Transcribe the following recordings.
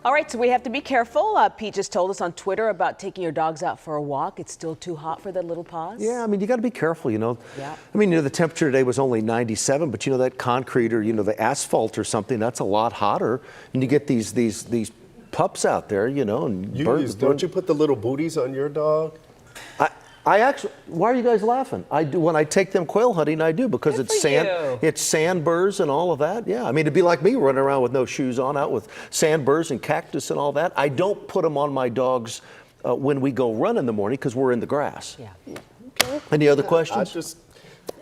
All right, so we have to be careful. Pete just told us on Twitter about taking your dogs out for a walk. It's still too hot for their little paws. Yeah, I mean, you got to be careful, Yeah. I mean, the temperature today was only 97, but that concrete or, the asphalt or something, that's a lot hotter. And you get these pups out there, and Don't you put the little booties on your dog? I actually, why are you guys laughing? I do when I take them quail hunting. I do because Good it's for you. it's sandburrs and all of that. Yeah, I mean it'd be like me running around with no shoes on, out with sandburrs and cactus and all that. I don't put them on my dogs when we go run in the morning because we're in the grass. Yeah. Okay. Any other questions?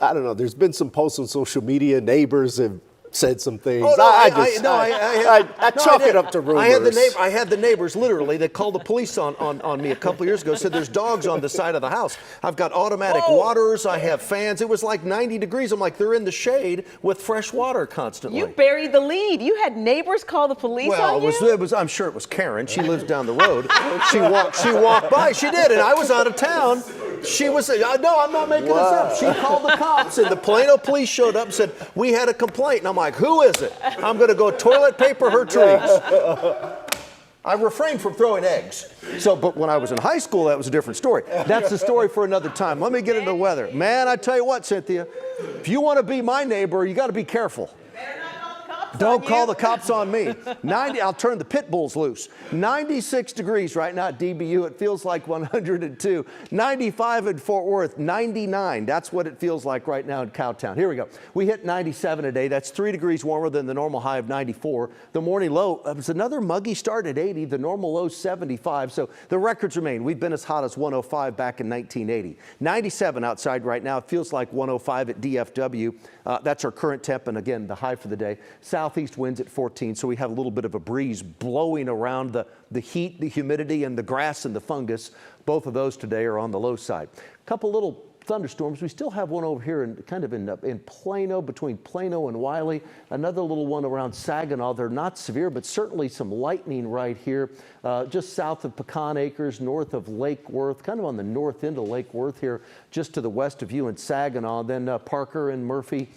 I don't know. There's been some posts on social media. Neighbors have said some things. Oh, no, I chalk it up to rumors. I had the neighbors literally. They called the police on me a couple years ago. Said there's dogs on the side of the house. I've got automatic waters. I have fans. It was like 90 degrees. I'm like, they're in the shade with fresh water constantly. You buried the lead. You had neighbors call the police on you? It was. I'm sure it was Karen. She lives down the road. She walked by. She did, and I was out of town. She was. No, I'm not making this up. She called the cops, and the Plano police showed up and said we had a complaint. And I'm like, who is it? I'm going to go toilet paper her trees. I refrained from throwing eggs. But when I was in high school, that was a different story. That's a story for another time. Let me get into the weather. Man, I tell you what, Cynthia, if you want to be my neighbor, you got to be careful. Don't call the cops on me. I'll turn the pit bulls loose. 96 degrees right now at DBU. It feels like 102. 95 in Fort Worth. 99. That's what it feels like right now in Cowtown. Here we go. We hit 97 today. That's 3 degrees warmer than the normal high of 94. The morning low was another muggy start at 80. The normal low 75. So the records remain. We've been as hot as 105 back in 1980. 97 outside right now. It feels like 105 at DFW. That's our current temp, and again, the high for the day. Southeast winds at 14, so we have a little bit of a breeze blowing around the heat, the humidity, and the grass and the fungus. Both of those today are on the low side. A couple little thunderstorms. We still have one over here in Plano, between Plano and Wiley. Another little one around Saginaw. They're not severe, but certainly some lightning right here, just south of Pecan Acres, north of Lake Worth, kind of on the north end of Lake Worth here, just to the west of you in Saginaw. Then Parker and Murphy.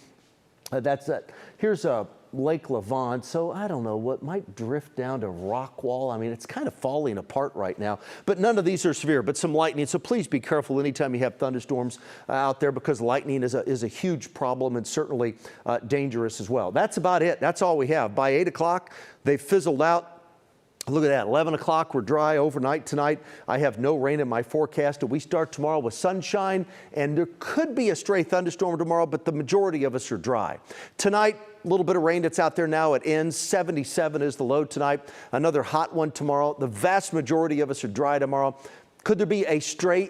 That's that. Here's Lake Levant, so I don't know what might drift down to Rockwall. I mean, it's kind of falling apart right now, but none of these are severe, but some lightning. So please be careful anytime you have thunderstorms out there, because lightning is a huge problem and certainly dangerous as well. That's about it. That's all we have. By 8 o'clock, they fizzled out. Look at that, 11 o'clock, we're dry overnight tonight. I have no rain in my forecast. We start tomorrow with sunshine, and there could be a stray thunderstorm tomorrow, but the majority of us are dry. Tonight, a little bit of rain that's out there now. It ends. 77 is the low tonight. Another hot one tomorrow. The vast majority of us are dry tomorrow. Could there be a stray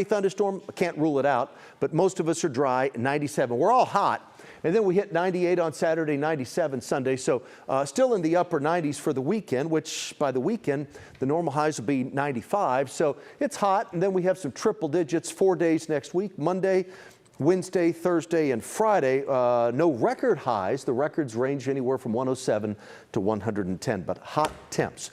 thunderstorm? I can't rule it out, but most of us are dry. 97. We're all hot. And then we hit 98 on Saturday, 97 Sunday. So still in the upper 90s for the weekend, which by the weekend, the normal highs will be 95. So it's hot. And then we have some triple digits 4 days next week, Monday, Wednesday, Thursday, and Friday. No record highs. The records range anywhere from 107 to 110, but hot temps.